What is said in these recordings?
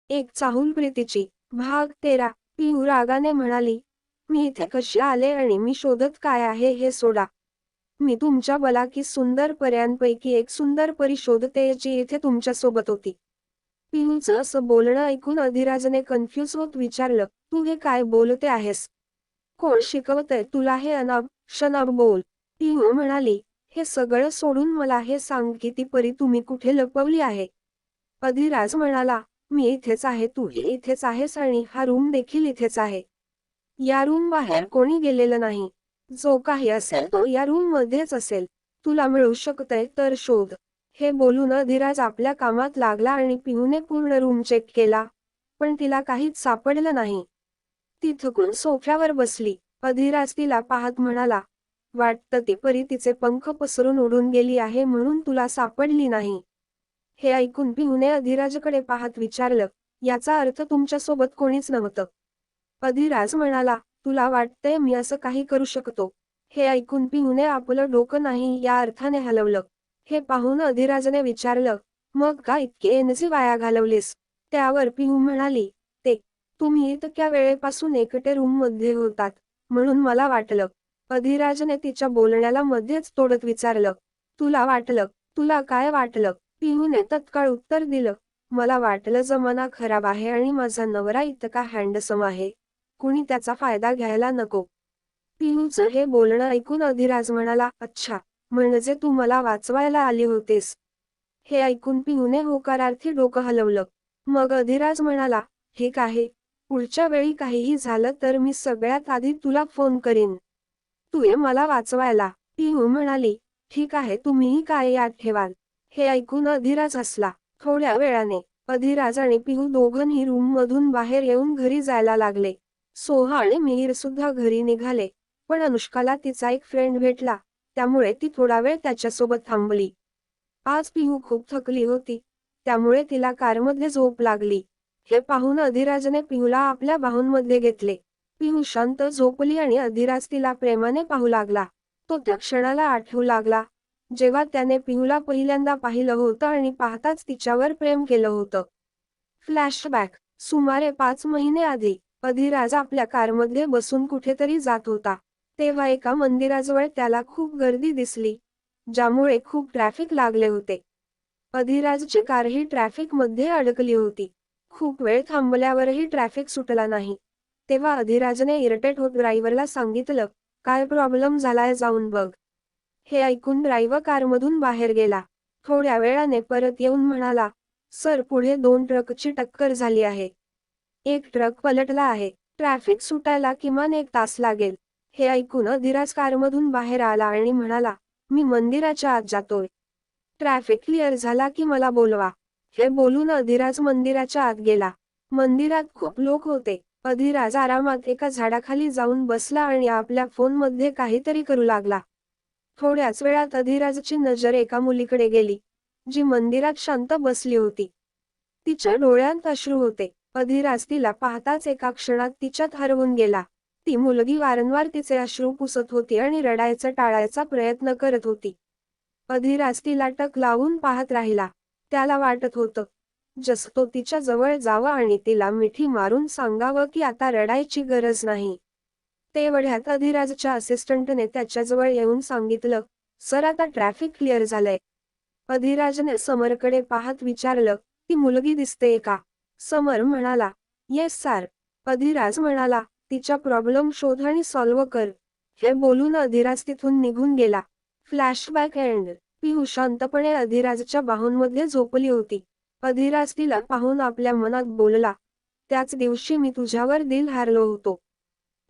एक चाहूल प्रीतीची भाग 13। पिहू रागाने म्हणाली, मी इथे कशी आले आणि मी शोधत काय आहे हे सोडा. मी तुमच्या बलाकी सुंदर पर्यांपैकी एक सुंदर परी शोधते जी इथे तुमच्या सोबत होती. पिहूचं असं बोलणं ऐकून अधिराजने कन्फ्यूज होत विचारलं, तू हे काय बोलते आहेस? कोण शिकवतंय तुला हे अनाब शनाब बोल. पिहू म्हणाली, हे सगळं सोडून मला हे सांग की ती परी तुम्ही कुठे लपवली आहे? अधिराज म्हणाला, मी इथेच आहे, तूही इथेच आहेस आणि हा रूम देखील इथेच आहे. या रूम बाहेर कोणी गेलेलं नाही. जो काही असेल तो या रूम मध्येच असेल. तुला मिळू शकतंय तर शोध. हे बोलून अधिराज आपल्या कामात लागला आणि पिहूने पूर्ण रूम चेक केला. पण तिला काहीच सापडलं नाही. ती थकून सोफ्यावर बसली. अधिराज तिला पाहत म्हणाला, वाटतं ती परी तिचे पंख पसरून उडून गेली आहे म्हणून तुला सापडली नाही. हे ऐकून पिहूने अधिराजकडे पाहत विचारलं, याचा अर्थ तुमच्यासोबत कोणीच नव्हतं? अधिराज म्हणाला, तुला वाटतंय मी असं काही करू शकतो? हे ऐकून पिहूने आपलं डोकं नाही या अर्थाने हलवलं. हे पाहून अधिराजने विचारलं, मग का इतके एनर्जी वाया घालवलीस? त्यावर पिहू म्हणाली, ते तुम्ही इतक्या वेळेपासून एकटे रूम मध्ये होतात म्हणून मला वाटलं. अधिराजने तिच्या बोलण्याला मध्येच तोडत विचारलं, तुला वाटलं? तुला काय वाटलं? पिहूने तत्काळ उत्तर दिलं, मला वाटलं जमाना खराब आहे आणि माझा नवरा इतका हँडसम आहे, कुणी त्याचा फायदा घ्यायला नको. पिहूचं हे बोलणं ऐकून अधिराज म्हणाला, अच्छा, म्हणजे तू मला वाचवायला आली होतेस? हे ऐकून पिहूने होकारार्थी डोकं हलवलं. मग अधिराज म्हणाला, ठीक आहे, पुढच्या वेळी काहीही झालं तर मी सगळ्यात आधी तुला फोन करीन. तू ये मला वाचवायला. पिहू म्हणाली, ठीक आहे, तुम्हीही काय याद ठेवाल. हे ऐकून अधिराज हसला. थोड्या वेळाने अधिराज आणि पिहू दोघंही रूम मधून बाहेर येऊन घरी जायला लागले. सोहा आणि मिहीर सुद्धा घरी निघाले. पण अनुष्काला तिचा एक फ्रेंड भेटला, त्यामुळे ती थोडा वेळ त्याच्यासोबत थांबली. आज पिहू खूप थकली होती, त्यामुळे तिला कारमध्ये झोप लागली. हे पाहून अधिराजने पिहूला आपल्या बाहूंमध्ये घेतले. पिहू शांत झोपली आणि अधिराज तिला प्रेमाने पाहू लागला. तो त्या क्षणाला आठवू लागला, जेव्हा त्याने पिहूला पहिल्यांदा पाहिलं होतं आणि पाहताच तिच्यावर प्रेम केलं होतं. फ्लॅशबॅक. सुमारे 5 महिने आधी अधिराज आपल्या कारमध्ये बसून कुठेतरी जात होता. तेव्हा एका मंदिराजवळ त्याला खूप गर्दी दिसली, ज्यामुळे खूप ट्रॅफिक लागले होते. अधिराजची कारही ट्रॅफिक मध्ये अडकली होती. खूप वेळ थांबल्यावरही ट्रॅफिक सुटला नाही. तेव्हा अधिराजने इरिटेट होत ड्रायव्हरला सांगितलं, काय प्रॉब्लेम झालाय जाऊन बघ. हे ऐकून ड्रायव्हर कारमधून बाहेर गेला. थोड्या वेळाने परत येऊन म्हणाला, सर, पुढे 2 ट्रकची टक्कर झाली आहे. एक ट्रक पलटला आहे. ट्रॅफिक सुटायला किमान 1 तास लागेल. हे ऐकून अधिराज कारमधून बाहेर आला आणि म्हणाला, मी मंदिराच्या आत जातोय. ट्रॅफिक क्लिअर झाला की मला बोलवा. हे बोलून अधिराज मंदिराच्या आत गेला. मंदिरात खूप लोक होते. अधिराज आरामात एका झाडाखाली जाऊन बसला आणि आपल्या फोनमध्ये काहीतरी करू लागला. थोड्याच वेळात अधिराजची नजर एका मुलीकडे गेली, जी मंदिरात शांत बसली होती. तिच्या डोळ्यांत अश्रू होते. अधिराज तिला पाहताच एका क्षणात तिच्यात हरवून गेला. ती मुलगी वारंवार तिचे अश्रू पुसत होती आणि रडायचं टाळायचा प्रयत्न करत होती. अधिराज तिला टक लावून पाहत राहिला. त्याला वाटत होतं, जसं तो तिच्या जवळ जावं आणि तिला मिठी मारून सांगावं की आता रडायची गरज नाही. तेवढ्यात अधिराजच्या असिस्टंटने त्याच्याजवळ येऊन सांगितलं, सर, आता ट्रॅफिक क्लिअर झालंय. अधिराजने समरकडे पाहत विचारलं, ती मुलगी दिसतेय का? समर म्हणाला, येस सर. अधिराज म्हणाला, तिचा प्रॉब्लेम शोध आणि सॉल्व्ह कर. हे बोलून अधिराज तिथून निघून गेला. Flashback end. पिहू शांतपणे अधिराजच्या बाहूंमध्ये झोपली होती. अधिराज तिला पाहून आपल्या मनात बोलला, त्याच दिवशी मी तुझ्यावर दिल हारलो होतो.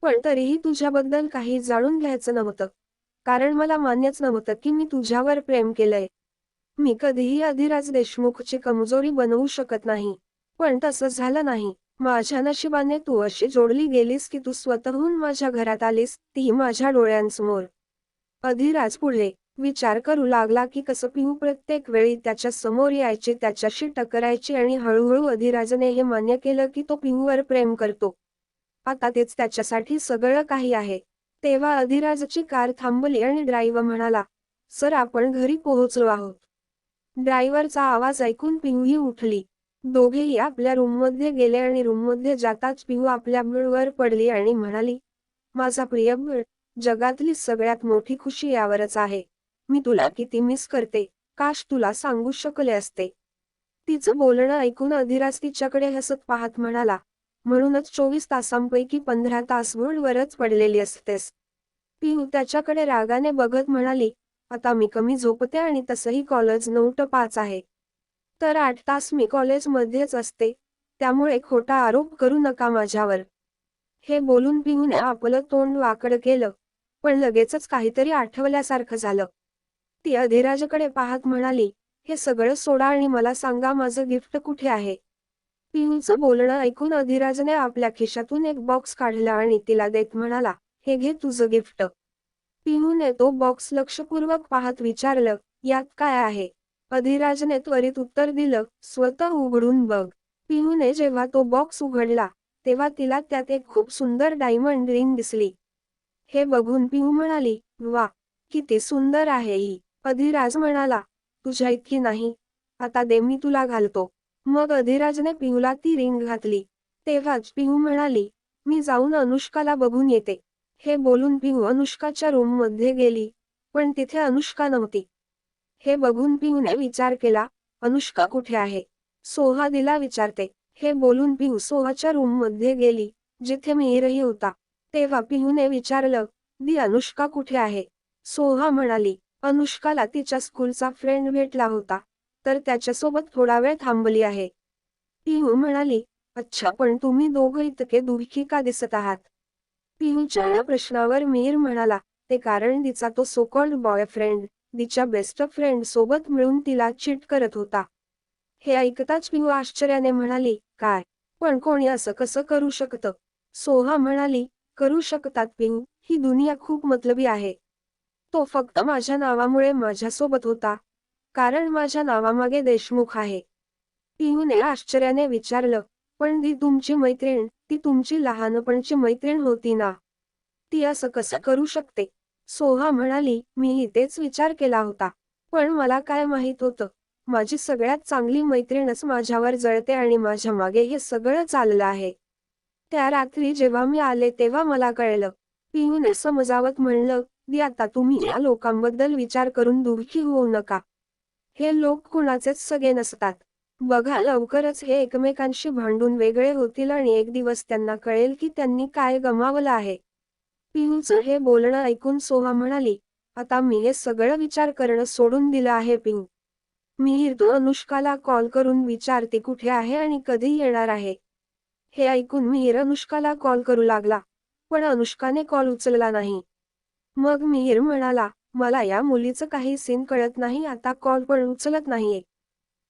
पण तरीही तुझ्याबद्दल काही जाणून घ्यायचं नव्हतं. कारण मला मान्यच नव्हतं की मी तुझ्यावर प्रेम केलंय. मी कधीही अधिराज देशमुखची कमजोरी बनवू शकत नाही. पण तसं झालं नाही. माझ्या नशिबाने तू अशी जोडली गेलीस की तू स्वतःहून माझ्या घरात आलीस, तीही माझ्या डोळ्यांसमोर. अधिराज पुढे विचार करू लागला की कसं पिहू प्रत्येक वेळी त्याच्या समोर यायची, त्याच्याशी टकरायची आणि हळूहळू अधिराजने हे मान्य केलं की तो पिहूवर प्रेम करतो. आता तेच त्याच्यासाठी सगळं काही आहे. तेव्हा अधिराजची कार थांबली आणि ड्रायव्हर म्हणाला, सर, आपण घरी पोहोचलो आहोत. ड्रायव्हरचा आवाज ऐकून पिहूही उठली. दोघेही आपल्या रूममध्ये गेले आणि रूममध्ये जाताच पिहू आपल्या बेडवर पडली आणि म्हणाली, माझा प्रिय बेड, जगातली सगळ्यात मोठी खुशी यावरच आहे. मी तुला किती मिस करते, काश तुला सांगू शकले असते. तिचं बोलणं ऐकून अधिराज तिच्याकडे हसत पाहत म्हणाला, म्हणूनच 24 तासांपैकी 15 तास बेडवरच पडलेली असतेस. पिहू त्याच्याकडे रागाने बघत म्हणाली, आता मी कमी झोपते आणि तसंही कॉलेज 9 ते 5 आहे. तर 8 तास मी कॉलेजमध्येच असते, त्यामुळे खोटा आरोप करू नका माझ्यावर. हे बोलून पिहूने आपलं तोंड वाकडं केलं, पण लगेचच काहीतरी आठवल्यासारखं झालं. ती अधिराजकडे पाहत म्हणाली, हे सगळं सोडा आणि मला सांगा माझं गिफ्ट कुठे आहे. पिहूचं बोलणं ऐकून अधिराजने आपल्या खिशातून एक बॉक्स काढला आणि तिला देत म्हणाला, हे घे तुझं गिफ्ट. पिहूने तो बॉक्स लक्षपूर्वक पाहत विचारलं, यात काय आहे. अधिराजने त्वरित उत्तर दिलं, स्वतः उघडून बघ. पिहूने जेव्हा तो बॉक्स उघडला, तेव्हा तिला त्यात एक खूप सुंदर डायमंड रिंग दिसली. हे बघून पिहू म्हणाली, वा, किती सुंदर आहे ही. अधिराज म्हणाला, तुझ्या इतकी नाही, आता दे मी तुला घालतो. मग अधिराजने पिहूला ती रिंग घातली. तेव्हाच पिहू म्हणाली, मी जाऊन अनुष्काला बघून येते. हे बोलून पिहू अनुष्काच्या रूममध्ये गेली, पण तिथे अनुष्का नव्हती. हे बघून पिहूने विचार केला, अनुष्का कुठे आहे. सोहा तिला विचारते. हे बोलून पिहू सोहाच्या रूममध्ये गेली, जिथे मिहीरही होता. तेव्हा पिहूने विचारलं, दी अनुष्का कुठे आहे. सोहा म्हणाली, अनुष्काला तिच्या स्कूलचा फ्रेंड भेटला होता, तर त्याच्यासोबत थोडा वेळ थांबली आहे. पिहू म्हणाली, अच्छा, पण तुम्ही दोघं इतके दुःखी का दिसत आहात. पिहूच्या या प्रश्नावर मिहीर म्हणाला, ते कारण तिचा तो सो कॉल्ड बॉयफ्रेंड तिच्या बेस्ट फ्रेंड सोबत मिळून तिला चीट करत होता. हे ऐकताच पिहू आश्चर्याने म्हणाली, काय, पण कोणी असं कसं करू शकतं. सोहा म्हणाली, करू शकतात पिहू, ही दुनिया खूप मतलबी आहे. तो फक्त माझ्या नावामुळे माझ्यासोबत होता, कारण माझ्या नावामागे देशमुख आहे. पिहूने आश्चर्याने विचारलं, पण ती तुमची मैत्रीण, ती तुमची लहानपणची मैत्रीण होती ना. ती असं कसं करू शकते. सोहा म्हणाली, मीही तेच विचार केला होता. पण मला काय माहित होतं, माझी सगळ्यात चांगली मैत्रीणच माझ्यावर जळते आणि माझ्या मागे हे सगळं चाललं आहे. त्या रात्री जेव्हा मी आले तेव्हा मला कळलं. पिहूने समजावत म्हणलं, दी आता तुम्ही या लोकांबद्दल विचार करून दुःखी होऊ नका. हे लोक कुणाचेच सगे नसतात. बघा, लवकरच हे एकमेकांशी भांडून वेगळे होतील आणि एक दिवस त्यांना कळेल की त्यांनी काय गमावलं आहे. पिहूचं हे बोलणं ऐकून सोहा म्हणाली, आता मी हे सगळं विचार करणं सोडून दिलं आहे पिहू. मिहीर तू अनुष्काला कॉल करून विचार ती कुठे आहे आणि कधी येणार आहे. हे ऐकून मिहीर अनुष्काला कॉल करू लागला, पण अनुष्काने कॉल उचलला नाही. मग मिहीर म्हणाला, मला या मुलीचं काही सीन कळत नाही, आता कॉल पण उचलत नाहीये.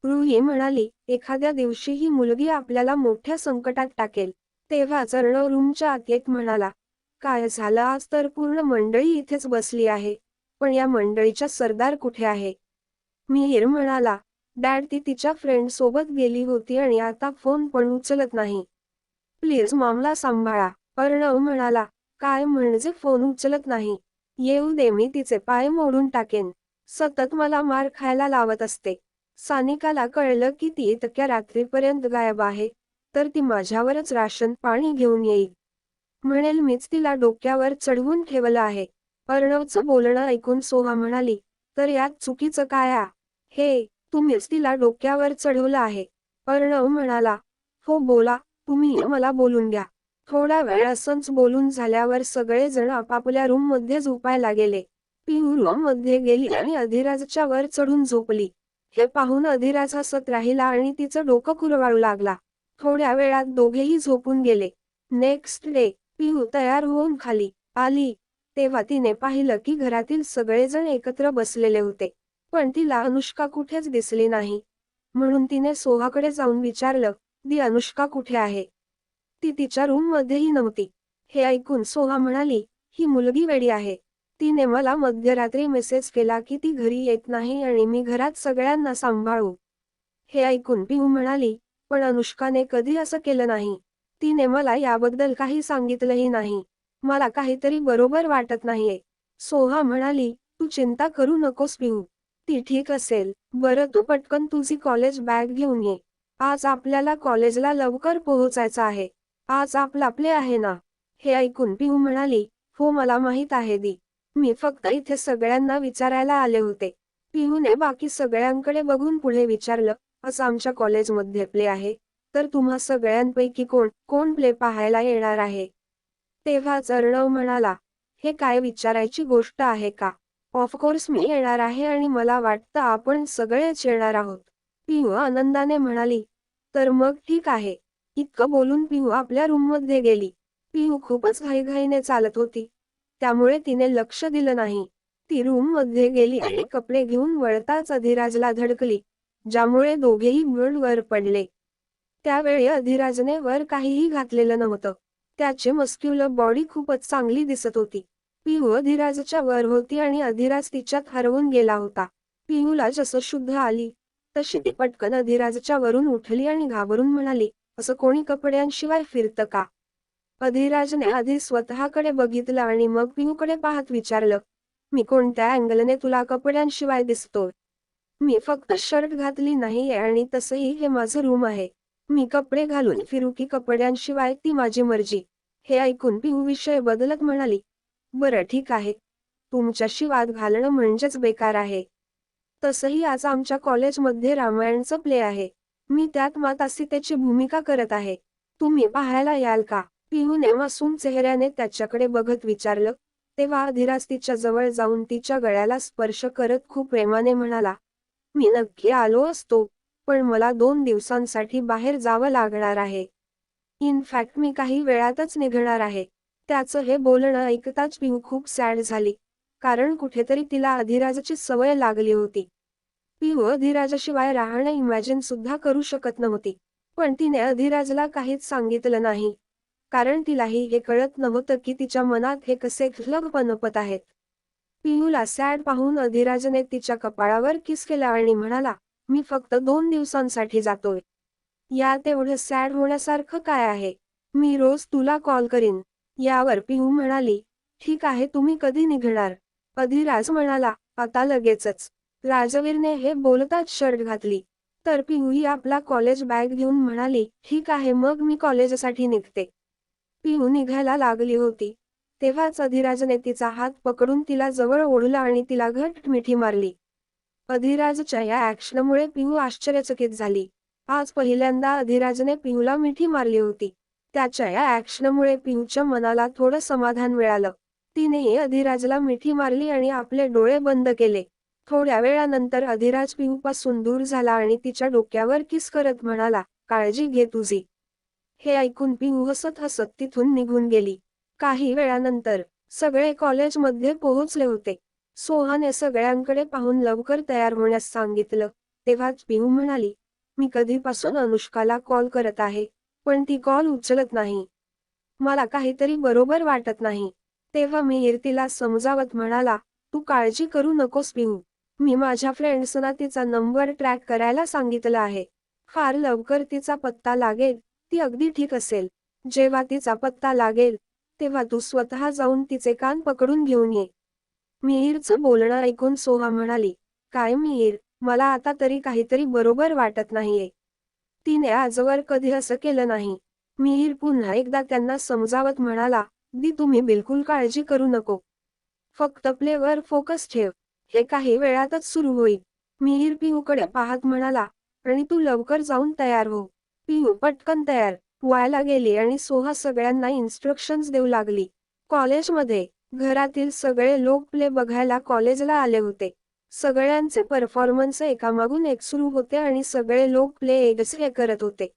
रुही म्हणाली, एखाद्या दिवशी ही मुलगी आपल्याला मोठ्या संकटात टाकेल. तेव्हाच अर्णव रूमच्या आत येत म्हणाला, काय झालं, आज तर पूर्ण मंडळी इथेच बसली आहे, पण या मंडळीच्या सरदार कुठे आहे. मिहीर म्हणाला, डॅड, ती तिच्या फ्रेंड सोबत गेली होती आणि आता फोन पण उचलत नाही. प्लीज मामला सांभाळा. अर्णव म्हणाला, काय म्हणजे फोन उचलत नाही. येऊ दे, मी तिचे पाय मोडून टाकेन. सतत मला मार खायला लावत असते. सानिकाला कळलं की ती इतक्या रात्रीपर्यंत गायब आहे, तर ती माझ्यावरच राशन पाणी घेऊन येईल. म्हणेल मीच तिला डोक्यावर चढवून ठेवलं आहे. अर्णवचं बोलणं ऐकून सोहा म्हणाली, तर यात चुकीचं काय आहे. हे, तुम्हीच तिला डोक्यावर चढवलं आहे. अर्णव म्हणाला, हो, बोला, तुम्ही मला बोलून द्या. थोडा वेळ असंच बोलून झाल्यावर सगळेजण आपापल्या रूममध्ये झोपायला गेले. पिहू रूममध्ये गेली आणि अधिराजच्या वर चढून झोपली. हे पाहून अधिराज हसत राहिला आणि तिचं डोकं कुरवाळू लागला. थोड्या वेळात दोघेही झोपून गेले. नेक्स्ट डे, पिहू तयार होऊन खाली आली, तेव्हा तिने पाहिलं की घरातील सगळेजण एकत्र बसलेले होते. पण तिला अनुष्का कुठेच दिसली नाही. म्हणून तिने सोहाकडे जाऊन विचारलं, दी अनुष्का कुठे आहे. ती तिच्या रूममध्येही नव्हती. हे ऐकून सोहा म्हणाली, ही मुलगी वेडी आहे. तिने मला मध्यरात्री मेसेज केला की ती घरी येत नाही आणि मी घरात सगळ्यांना सांभाळू. हे ऐकून पिहू म्हणाली, पण अनुष्काने कधी असं केलं नाही. तिने मला याबद्दल काही सांगितलंही नाही. मला काहीतरी बरोबर वाटत नाहीये. सोहा म्हणाली, तू चिंता करू नकोस पिहू. ती ठीक असेल. बरं, तू पटकन तुझी कॉलेज बॅग घेऊन ये. आज आपल्याला कॉलेजला लवकर पोहोचायचं आहे. आज आपला प्ले आहे ना? हे ऐकून पिहू म्हणाली, हो मला माहित आहे दी. मी फक्त इथे सगळ्यांना विचारायला आले होते. पिहूने बाकी सगळ्यांकडे बघून पुढे विचारलं, असं आमच्या कॉलेजमध्ये प्ले आहे, तर तुम्हा सगळ्यांपैकी कोण कोण प्ले पाहायला येणार आहे? तेव्हाच अर्णव म्हणाला, हे काय विचारायची गोष्ट आहे का? ऑफकोर्स मी येणार आहे आणि मला वाटतं आपण सगळेच येणार आहोत. पिहू आनंदाने म्हणाली, तर मग ठीक आहे. इतकं बोलून पिहू आपल्या रूममध्ये गेली. पिहू खूपच घाईघाईने चालत होती. त्यामुळे तिने लक्ष दिलं नाही. ती रूममध्ये गेली आणि कपडे घेऊन वळताच अधिराजला धडकली, ज्यामुळे दोघेही मिळून वर पडले. त्यावेळी अधिराजने वर काहीही घातलेलं नव्हतं. त्याची मस्क्युलर बॉडी खूपच चांगली दिसत होती. पिहू अधिराजच्या वर होती आणि अधिराज तिच्यात हरवून गेला होता. पिहूला जसं शुद्ध आली, तशी ती पटकन अधिराजच्या वरून उठली आणि घाबरून म्हणाली, असं कोणी कपड्यांशिवाय फिरतं का? अधिराजने आधी स्वतःकडे बघितलं आणि मग पिहूकडे पाहत विचारलं, मी कोणत्या अँगलने तुला कपड्यांशिवाय दिसतोय? मी फक्त शर्ट घातली नाहीये आणि तसंही हे माझं रूम आहे. मी कपडे घालून फिरू की कपड्यांशिवाय ती माझी मर्जी. हे ऐकून पिहू विषय बदलत म्हणाली, बरं ठीक आहे. तुमच्याशी वाद घालणं म्हणजेच बेकार आहे. तसंही आज आमच्या कॉलेजमध्ये रामायणचं प्ले आहे. मी त्यात माता सीतेची भूमिका करत आहे. तुम्ही पाहायला याल का? पिहूने मासूम चेहऱ्याने त्याच्याकडे बघत विचारलं. तेव्हा अधिराज तिच्या जवळ जाऊन तिच्या गळ्याला स्पर्श करत खूप प्रेमाने म्हणाला, मी नक्की आलो असतो, पण मला 2 दिवसांसाठी बाहेर जावं लागणार आहे. इनफॅक्ट मी काही वेळातच निघणार आहे. त्याचं हे बोलणं ऐकताच पिहू खूप सॅड झाली, कारण कुठेतरी तिला अधिराजची सवय लागली होती. पिहू अधिराजाशिवाय राहणं इमॅजिन सुद्धा करू शकत नव्हती. पण तिने अधिराजला काहीच सांगितलं नाही, कारण तिलाही हे कळत नव्हतं की तिच्या मनात हे कसे क्षुल्लक पनपत आहेत. पिहूला सॅड पाहून अधिराजने तिच्या कपाळावर किस केला आणि म्हणाला, मी फक्त 2 दिवसांसाठी जातोय. यात एवढं सॅड होण्यासारखं काय आहे? मी रोज तुला कॉल करीन. यावर पिहू म्हणाली, ठीक आहे तुम्ही कधी निघणार? अधिराज म्हणाला, आता लगेचच. राजवीरने हे बोलताच शर्ट घातली. तर पिहूही आपला कॉलेज बॅग घेऊन म्हणाली, ठीक आहे मग मी कॉलेजसाठी निघते. पिहू निघायला लागली होती. तेव्हाच अधिराजने तिचा हात पकडून तिला जवळ ओढलं आणि तिला घट्ट मिठी मारली. अधिराजच्या या ॲक्शनमुळे पिहू आश्चर्यचकित झाली. आज पहिल्यांदा अधिराजने पिहूला मिठी मारली होती. त्याच्या या ॲक्शनमुळे पिहूच्या मनाला थोडं समाधान मिळालं. तिनेही अधिराजला मिठी मारली आणि आपले डोळे बंद केले. थोड्या वेळानंतर अधिराज पिहूपासून दूर झाला आणि तिच्या डोक्यावर किस करत म्हणाला, काळजी घे तुझी. हे ऐकून पिहू हसत हसत तिथून निघून गेली. काही वेळानंतर सगळे कॉलेजमध्ये पोहोचले होते. सोहाने सगळ्यांकडे पाहून लवकर तयार होण्यास सांगितलं. तेव्हाच पिहू म्हणाली, मी कधीपासून अनुष्काला कॉल करत आहे, पण ती कॉल उचलत नाही. मला काहीतरी बरोबर वाटत नाही. तेव्हा मिहीर तिला समजावत म्हणाला, तू काळजी करू नकोस पिहू. मी माझ्या फ्रेंड्सना तिचा नंबर ट्रॅक करायला सांगितलं आहे. फार लवकर तिचा पत्ता लागेल, ती अगदी ठीक असेल. जेव्हा तिचा पत्ता लागेल, तेव्हा तू स्वतः जाऊन तिचे कान पकडून घेऊन ये. मिहीरचं बोलणं ऐकून सोहा म्हणाली, काय मिहीर, मला आता तरी काहीतरी बरोबर वाटत नाहीये. तिने आजवर कधी असं केलं नाही. मिहीर पुन्हा एकदा त्यांना समजावत म्हणाला, दी तुम्ही बिलकुल काळजी करू नको. फक्त प्लेवर फोकस ठेव. हे काही वेळातच सुरू होईल. मिहीर पिहूकडे पाहत म्हणाला, आणि तू लवकर जाऊन तयार हो. पिहू पटकन तयार व्हायला गेली आणि सोहा सगळ्यांना इन्स्ट्रक्शन्स देऊ लागली. कॉलेजमध्ये घरातील सगळे लोक प्ले बघायला कॉलेजला आले होते. सगळ्यांचे परफॉर्मन्स एकामागून एक सुरू होते आणि सगळे लोक प्ले एकसे करत होते.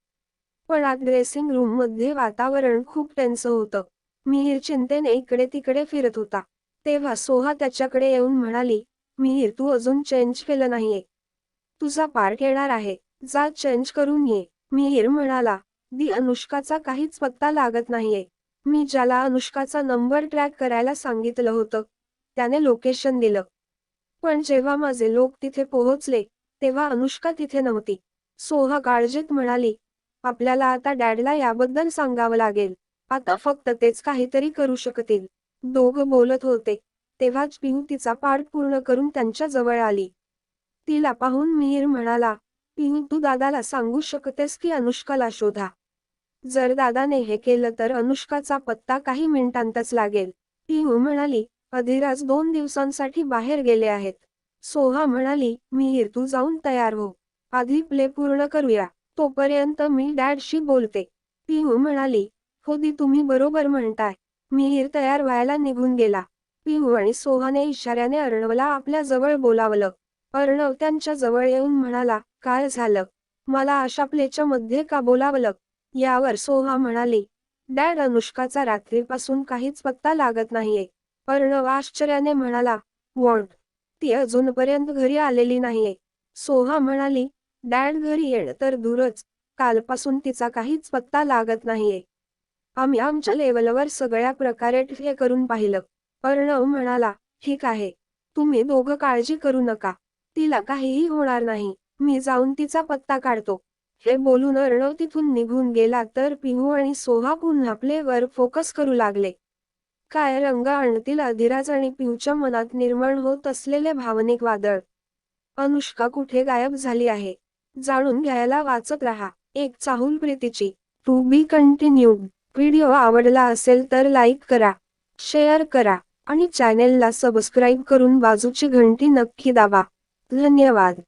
पण आत ड्रेसिंग रूममध्ये वातावरण खूप टेन्स होतं. मिहीर चिंतेने इकडे तिकडे फिरत होता. तेव्हा सोहा त्याच्याकडे येऊन म्हणाली, मिहीर तू अजून चेंज केलं नाहीये. तुझा पार्ट येणार आहे, जा चेंज करून ये. मिहीर म्हणाला, दी अनुष्काचा काहीच पत्ता लागत नाहीये. मी ज्याला अनुष्काचा नंबर ट्रॅक करायला सांगितलं होतं, त्याने लोकेशन दिलं. पण जेव्हा माझे लोक तिथे पोहोचले, तेव्हा अनुष्का तिथे नव्हती. सोहा काळजीत म्हणाली, आपल्याला आता डॅडला याबद्दल सांगावं लागेल. आता फक्त तेच काहीतरी करू शकतील. दोघं बोलत होते, तेव्हाच पिहू तिचा पार्ट पूर्ण करून त्यांच्या जवळ आली. तिला पाहून मिहीर म्हणाला, पिहू तू दादाला सांगू शकतेस की अनुष्काला शोधा. जर दादाने हे केलं तर अनुष्काचा पत्ता काही मिनिटांतच लागेल. पिहू म्हणाली, अधिराज 2 दिवसांसाठी बाहेर गेले आहेत. सोहा म्हणाली, मिहीर तू जाऊन तयार हो. आधी प्ले पूर्ण करूया, तोपर्यंत मी डॅडशी बोलते. पिहू म्हणाली, हो दी तुम्ही बरोबर म्हणताय. मिहीर तयार व्हायला निघून गेला. पिहू आणि सोहाने इशाऱ्याने अर्णवला आपल्या जवळ बोलावलं. अर्णव त्यांच्या जवळ येऊन म्हणाला, काय झालं? मला अशा प्लेच्या मध्ये का बोलावलं? यावर सोहा म्हणाली, डॅड अनुष्काचा रात्रीपासून काहीच पत्ता लागत नाहीये. अर्णव आश्चर्याने म्हणाला, व्हॉट? ती अजूनपर्यंत घरी आलेली नाहीये. सोहा म्हणाली, डॅड घरी येणं तर दूरच, कालपासून तिचा काहीच पत्ता लागत नाहीये. आम्ही आमच्या लेवलवर सगळ्या प्रकारे ट्राय करून पाहिलं. अर्णव म्हणाला, ठीक आहे. तुम्ही दोघं काळजी करू नका. तिला काहीही होणार नाही. मी जाऊन तिचा पत्ता काढतो. हे बोलून अर्णव तिथून निघून गेला तर पिहू आणि सोहा पुन्हा प्लेवर फोकस करू लागले. काय रंग आणतील अधिराज आणि पिहूच्या मनात निर्माण होत असलेले भावनिक वादळ. अनुष्का कुठे गायब झाली आहे? जाणून घ्यायला वाचत रहा. एक चाहूल प्रीतीची. To be continued. व्हिडिओ आवडला असेल तर लाईक करा, शेअर करा आणि चॅनेलला सबस्क्राईब करून बाजूची घंटी नक्की दाबा. धन्यवाद.